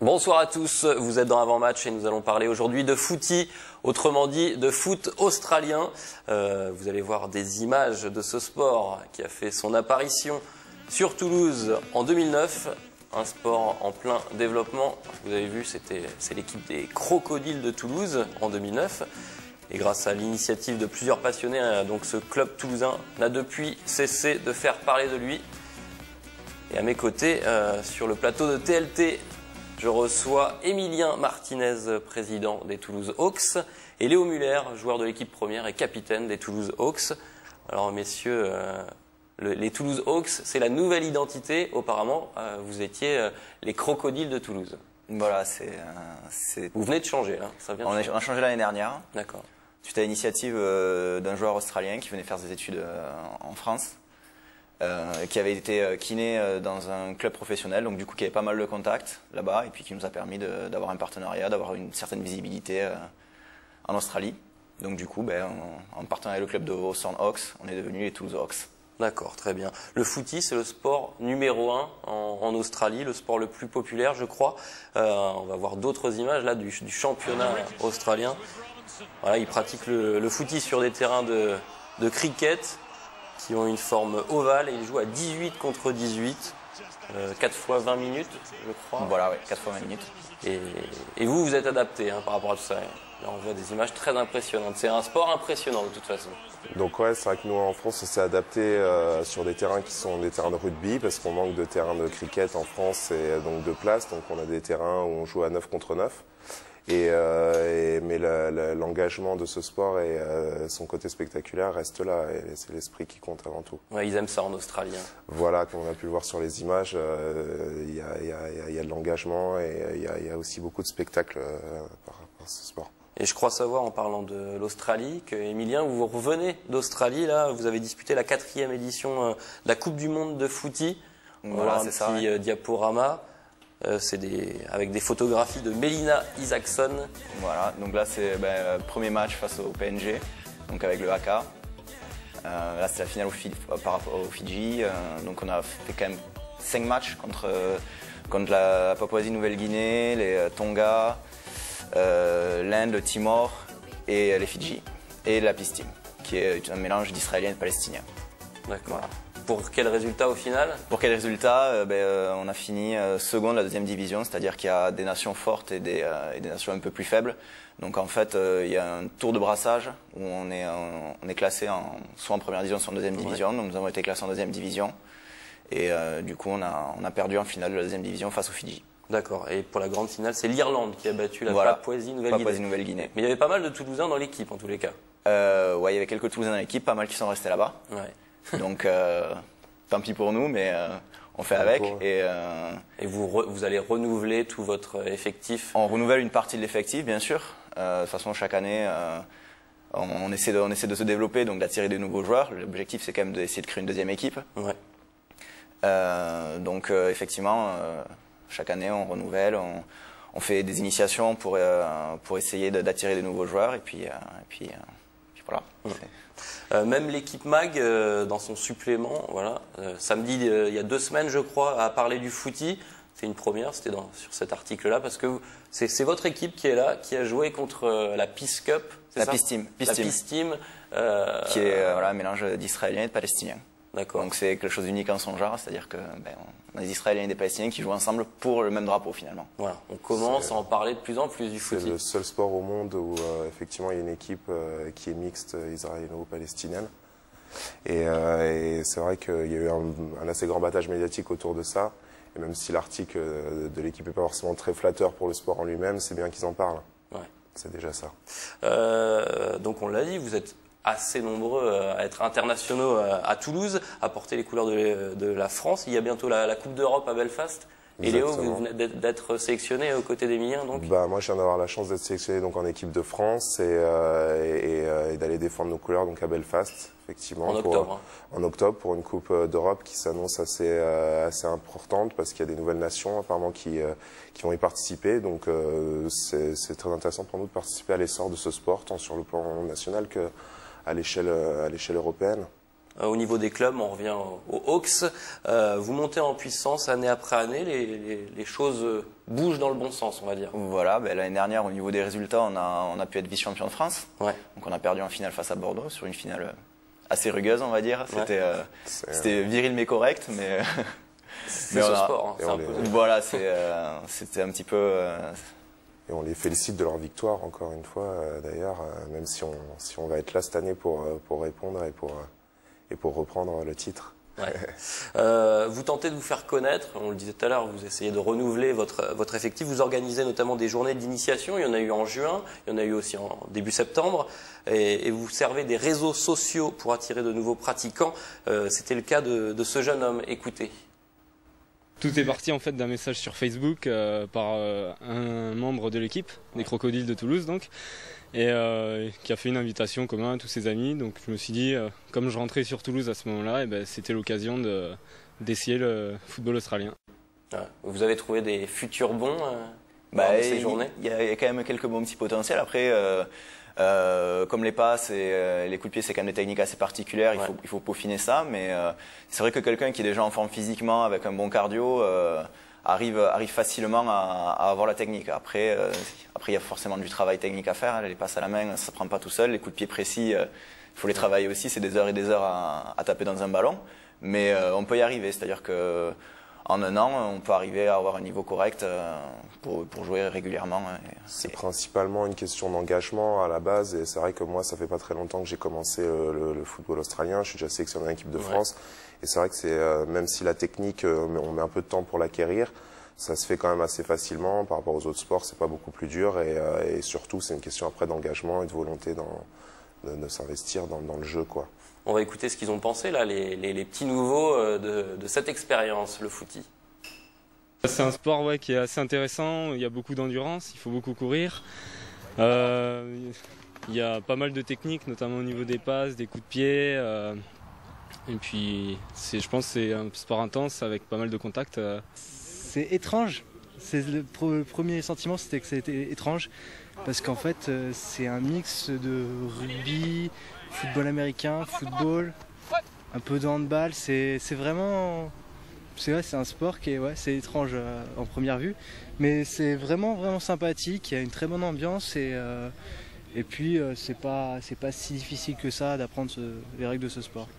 Bonsoir à tous, vous êtes dans Avant-Match et nous allons parler aujourd'hui de footy, autrement dit de foot australien. Vous allez voir des images de ce sport qui a fait son apparition sur Toulouse en 2009. Un sport en plein développement. Vous avez vu, c'est l'équipe des Crocodiles de Toulouse en 2009. Et grâce à l'initiative de plusieurs passionnés, donc ce club toulousain n'a depuis cessé de faire parler de lui. Et à mes côtés, sur le plateau de TLT, je reçois Emilien Martinez, président des Toulouse Hawks, et Léo Muller, joueur de l'équipe première et capitaine des Toulouse Hawks. Alors messieurs, les Toulouse Hawks, c'est la nouvelle identité. Auparavant, vous étiez les Crocodiles de Toulouse. Voilà, Vous venez de changer, là. Ça vient de changer. On a changé l'année dernière. D'accord. Suite à l'initiative d'un joueur australien qui venait faire des études en France, qui avait été kiné dans un club professionnel, donc du coup qui avait pas mal de contacts là-bas, et puis qui nous a permis d'avoir un partenariat, d'avoir une certaine visibilité en Australie. Donc du coup, en partenariat avec le club de Hawthorn Hawks, on est devenus les Toulouse Hawks. D'accord, très bien. Le footy, c'est le sport numéro 1 en Australie, le sport le plus populaire, je crois. On va voir d'autres images là du championnat australien. Voilà, ils pratiquent le footy sur des terrains de cricket qui ont une forme ovale et ils jouent à 18 contre 18, 4 fois 20 minutes, je crois. Voilà, oui, 4 fois 20 minutes. Et vous êtes adapté par rapport à tout ça. Là, on voit des images très impressionnantes. C'est un sport impressionnant de toute façon. Donc ouais, c'est vrai que nous en France, on s'est adapté sur des terrains qui sont des terrains de rugby parce qu'on manque de terrains de cricket en France et donc de place. Donc on a des terrains où on joue à 9 contre 9. Mais l'engagement de ce sport et son côté spectaculaire reste là, et c'est l'esprit qui compte avant tout. Ouais, ils aiment ça en Australie. Voilà, comme on a pu le voir sur les images, il y a de l'engagement et il y a aussi beaucoup de spectacles par rapport à ce sport. Et je crois savoir, en parlant de l'Australie, que Emilien, vous revenez d'Australie, là, vous avez disputé la 4e édition de la Coupe du Monde de footy. Voilà, un petit diaporama. C'est avec des photographies de Melina Isaacson. Voilà, donc là c'est premier match face au PNG, donc avec le AK. Là c'est la finale par rapport au Fidji. Donc on a fait quand même 5 matchs contre la Papouasie-Nouvelle-Guinée, les Tonga, l'Inde, le Timor et les Fidji. Et la Peace Team, qui est un mélange d'Israéliens et de Palestiniens. D'accord. Voilà. Pour quel résultat au final? Pour quel résultat? On a fini second de la 2e division, c'est-à-dire qu'il y a des nations fortes et des nations un peu plus faibles. Donc en fait, il y a un tour de brassage où on est classé soit en première division, soit en 2e division. Donc nous avons été classés en 2e division. Et du coup, on a perdu en finale de la 2e division face aux Fidji. D'accord. Et pour la grande finale, c'est l'Irlande qui a battu la Papouasie-Nouvelle-Guinée. Mais il y avait pas mal de Toulousains dans l'équipe en tous les cas. Ouais, il y avait quelques Toulousains dans l'équipe, pas mal qui sont restés là-bas. Ouais. Donc, tant pis pour nous, mais on fait avec. Et vous allez renouveler tout votre effectif? On renouvelle une partie de l'effectif, bien sûr. De toute façon, chaque année, on essaie de se développer, donc d'attirer de nouveaux joueurs. L'objectif, c'est quand même d'essayer de créer une 2e équipe. Ouais. Donc, effectivement, chaque année, on renouvelle, on fait des initiations pour essayer d'attirer de nouveaux joueurs. Et puis voilà. Ouais. Même l'équipe MAG, dans son supplément, voilà, samedi, il y a 2 semaines, je crois, a parlé du footy. C'est une première, c'était sur cet article-là, parce que c'est votre équipe qui est là, qui a joué contre la Peace Cup, la Peace Team. Peace Team. Qui est un mélange d'Israéliens et de Palestiniens. D'accord. Donc c'est quelque chose d'unique en son genre, c'est-à-dire que on a des Israéliens et des Palestiniens qui jouent ensemble pour le même drapeau finalement. Voilà, on commence à en parler de plus en plus du footy. C'est le seul sport au monde où effectivement il y a une équipe qui est mixte israélo-palestinienne. Et c'est vrai qu'il y a eu un assez grand battage médiatique autour de ça. Et même si l'article de l'équipe n'est pas forcément très flatteur pour le sport en lui-même, c'est bien qu'ils en parlent. Ouais. C'est déjà ça. Donc on l'a dit, vous êtes assez nombreux à être internationaux à Toulouse, à porter les couleurs de la France. Il y a bientôt la Coupe d'Europe à Belfast. Exactement. Et Léo, vous venez d'être sélectionné aux côtés d'Emilien, donc? Moi, je viens d'avoir la chance d'être sélectionné donc en équipe de France et d'aller défendre nos couleurs donc à Belfast, effectivement. En octobre. En octobre pour une Coupe d'Europe qui s'annonce assez importante parce qu'il y a des nouvelles nations apparemment qui vont y participer. Donc c'est très intéressant pour nous de participer à l'essor de ce sport, tant sur le plan national qu'à l'échelle européenne. Au niveau des clubs, on revient aux Hawks. Vous montez en puissance année après année, les choses bougent dans le bon sens, on va dire. Voilà, l'année dernière, au niveau des résultats, on a pu être vice-champion de France. Ouais. Donc on a perdu en finale face à Bordeaux, sur une finale assez rugueuse, on va dire. C'était viril mais correct, mais... C'est ce sport, hein, Voilà, c'était un petit peu... Et on les félicite de leur victoire, encore une fois, d'ailleurs, même si on va être là cette année pour répondre et pour reprendre le titre. Ouais. Vous tentez de vous faire connaître, on le disait tout à l'heure, vous essayez de renouveler votre effectif, vous organisez notamment des journées d'initiation, il y en a eu en juin, il y en a eu aussi en début septembre, et vous servez des réseaux sociaux pour attirer de nouveaux pratiquants. C'était le cas de ce jeune homme, écoutez. Tout est parti en fait d'un message sur Facebook par un membre de l'équipe, des Crocodiles de Toulouse donc, et qui a fait une invitation commune à tous ses amis. Donc je me suis dit, comme je rentrais sur Toulouse à ce moment-là, c'était l'occasion d'essayer le football australien. Vous avez trouvé des futurs bons dans ces journées? Il y a quand même quelques bons petits potentiels. Après, comme les passes et les coups de pied, c'est quand même des techniques assez particulières, il faut peaufiner ça, mais c'est vrai que quelqu'un qui est déjà en forme physiquement, avec un bon cardio, arrive facilement à avoir la technique. Après, il y a forcément du travail technique à faire, les passes à la main, ça ne prend pas tout seul, les coups de pied précis, il faut les travailler aussi, c'est des heures et des heures à taper dans un ballon, mais on peut y arriver, c'est-à-dire que en un an, on peut arriver à avoir un niveau correct pour jouer régulièrement. C'est principalement une question d'engagement à la base, et c'est vrai que moi, ça fait pas très longtemps que j'ai commencé le football australien. Je suis déjà sélectionné en équipe de France, et c'est vrai que même si la technique, on met un peu de temps pour l'acquérir, ça se fait quand même assez facilement. Par rapport aux autres sports, c'est pas beaucoup plus dur, et surtout, c'est une question après d'engagement et de volonté de s'investir dans le jeu, quoi. On va écouter ce qu'ils ont pensé, là, les petits nouveaux de cette expérience, le footy. C'est un sport qui est assez intéressant, il y a beaucoup d'endurance, il faut beaucoup courir. Il y a pas mal de techniques, notamment au niveau des passes, des coups de pied. Et puis, je pense que c'est un sport intense avec pas mal de contacts. C'est étrange. Le premier sentiment, c'était que c'était étrange. Parce qu'en fait, c'est un mix de rugby, football américain, football, un peu de handball. C'est vraiment... C'est un sport qui est c'est étrange en première vue. Mais c'est vraiment, vraiment sympathique. Il y a une très bonne ambiance. Et puis, c'est pas si difficile que ça d'apprendre les règles de ce sport.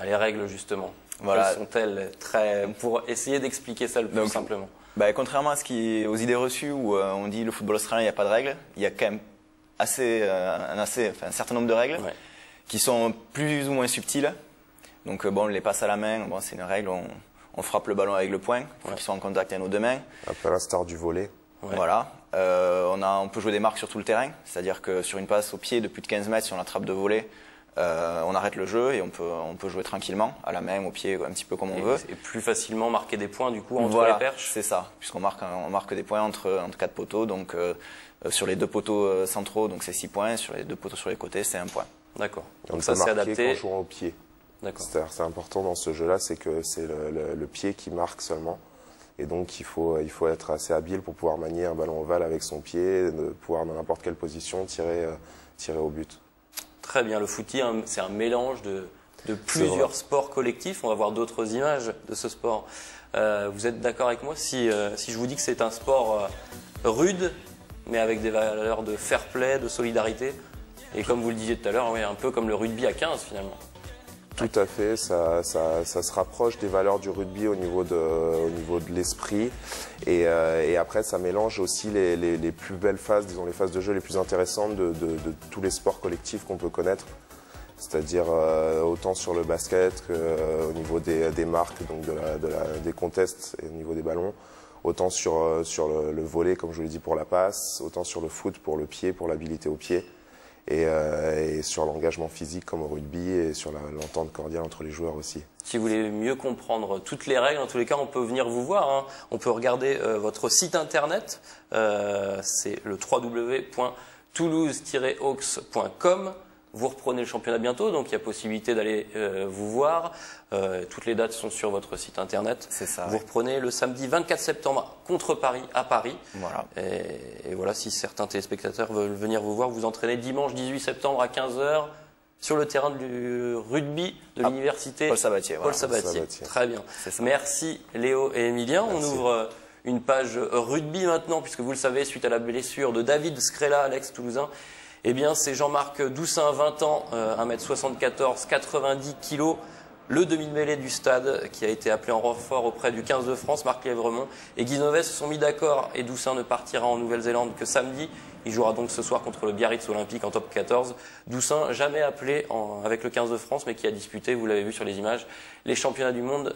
Les règles, justement. Voilà. Quelles sont-elles pour essayer d'expliquer ça le plus simplement? Contrairement aux idées reçues où on dit le football australien, il n'y a pas de règles, il y a quand même un certain nombre de règles qui sont plus ou moins subtiles. Donc les passes à la main, c'est une règle, on frappe le ballon avec le poing, il faut qu'ils soient en contact avec nos deux mains. Un peu à l'instar du volley. Voilà. On peut jouer des marques sur tout le terrain, c'est-à-dire que sur une passe au pied de plus de 15 mètres, si on attrape de volley, on arrête le jeu et on peut jouer tranquillement, à la main, au pied, un petit peu comme on veut. Et plus facilement marquer des points du coup entre les perches. C'est ça, puisqu'on marque des points entre 4 poteaux, donc sur les 2 poteaux centraux, donc c'est 6 points, sur les 2 poteaux sur les côtés, c'est 1 point. D'accord. Donc ça c'est adapté. En jouant au pied. C'est important dans ce jeu-là, c'est que c'est le pied qui marque seulement. Et donc il faut être assez habile pour pouvoir manier un ballon ovale avec son pied, de pouvoir dans n'importe quelle position tirer au but. Très bien, le footy, c'est un mélange de plusieurs sports collectifs. On va voir d'autres images de ce sport. Vous êtes d'accord avec moi si je vous dis que c'est un sport rude, mais avec des valeurs de fair play, de solidarité, et comme vous le disiez tout à l'heure, un peu comme le rugby à 15 finalement. Tout à fait, ça se rapproche des valeurs du rugby au niveau de l'esprit, et après ça mélange aussi les plus belles phases, disons les phases de jeu les plus intéressantes de tous les sports collectifs qu'on peut connaître, c'est-à-dire autant sur le basket qu'au niveau des marques, donc des contests et au niveau des ballons, autant sur le volley comme je vous l'ai dit pour la passe, autant sur le foot pour le pied, pour l'habilité au pied. Et sur l'engagement physique comme au rugby et sur l'entente cordiale entre les joueurs aussi. Si vous voulez mieux comprendre toutes les règles, en tous les cas, on peut venir vous voir. On peut regarder votre site internet. C'est le www.toulouse-hawks.com. Vous reprenez le championnat bientôt, donc il y a possibilité d'aller vous voir. Toutes les dates sont sur votre site internet. C'est ça. Vous reprenez le samedi 24 septembre contre Paris, à Paris. Voilà. Et voilà, si certains téléspectateurs veulent venir vous voir, vous entraînez dimanche 18 septembre à 15 h sur le terrain du rugby de l'université Paul Sabatier. Paul Voilà. Sabatier. Très bien. Ça. Merci Léo et Emilien. Merci. On ouvre une page rugby maintenant, puisque vous le savez, suite à la blessure de David Scrella, l'ex-toulousain, eh bien c'est Jean-Marc Doussin, 20 ans, 1m74, 90 kg, le demi-mêlée du stade, qui a été appelé en renfort auprès du 15 de France, Marc Lévremont et Guy Novès se sont mis d'accord, et Doussin ne partira en Nouvelle-Zélande que samedi. Il jouera donc ce soir contre le Biarritz Olympique en top 14. Doussin, jamais appelé avec le 15 de France, mais qui a disputé, vous l'avez vu sur les images, les championnats du monde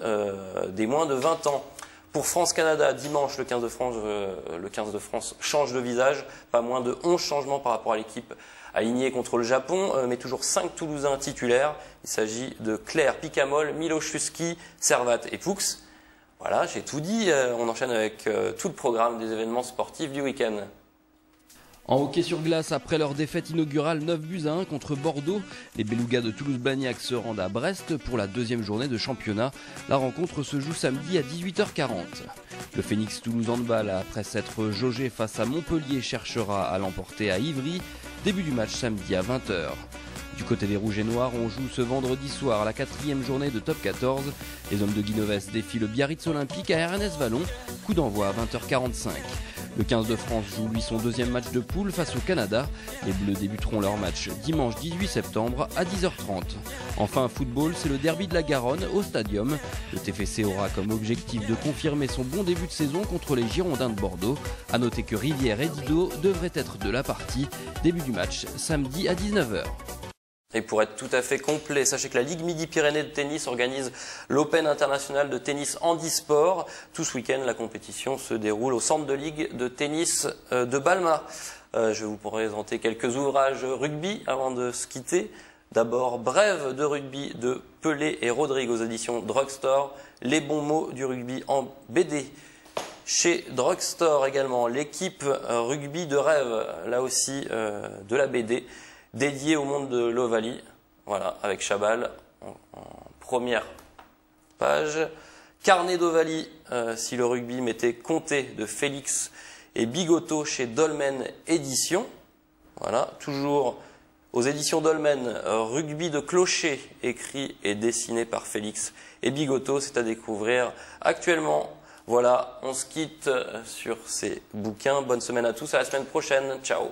des moins de 20 ans. Pour France-Canada, dimanche, le 15 de France change de visage. Pas moins de 11 changements par rapport à l'équipe alignée contre le Japon, mais toujours 5 Toulousains titulaires. Il s'agit de Claire, Picamol, Miloszewski, Servat et Poux. Voilà, j'ai tout dit. On enchaîne avec tout le programme des événements sportifs du week-end. En hockey sur glace, après leur défaite inaugurale 9-1 contre Bordeaux, les Belugas de Toulouse-Blagnac se rendent à Brest pour la deuxième journée de championnat. La rencontre se joue samedi à 18h40. Le Phoenix Toulouse Handball, après s'être jaugé face à Montpellier, cherchera à l'emporter à Ivry. Début du match samedi à 20h. Du côté des Rouges et Noirs, on joue ce vendredi soir la 4e journée de top 14. Les hommes de Guy Novès défient le Biarritz Olympique à RNS Vallon. Coup d'envoi à 20h45. Le 15 de France joue lui son deuxième match de poule face au Canada. Les Bleus débuteront leur match dimanche 18 septembre à 10h30. Enfin, football, c'est le derby de la Garonne au Stadium. Le TFC aura comme objectif de confirmer son bon début de saison contre les Girondins de Bordeaux. A noter que Rivière et Didot devraient être de la partie. Début du match samedi à 19h. Et pour être tout à fait complet, sachez que la Ligue Midi-Pyrénées de tennis organise l'Open international de tennis handisport. Tout ce week-end, la compétition se déroule au centre de ligue de tennis de Balma. Je vais vous présenter quelques ouvrages rugby avant de se quitter. D'abord, Brève de rugby de Pelé et Rodrigue aux éditions Drugstore. Les bons mots du rugby en BD. Chez Drugstore également, l'équipe rugby de rêve, là aussi de la BD. Dédié au monde de l'Ovalie, voilà, avec Chabal en première page. Carnet d'Ovalie, si le rugby m'était compté, de Félix et Bigoteau chez Dolmen Éditions. Voilà, toujours aux éditions Dolmen, rugby de clocher, écrit et dessiné par Félix et Bigoteau, c'est à découvrir actuellement. Voilà, on se quitte sur ces bouquins. Bonne semaine à tous, à la semaine prochaine. Ciao.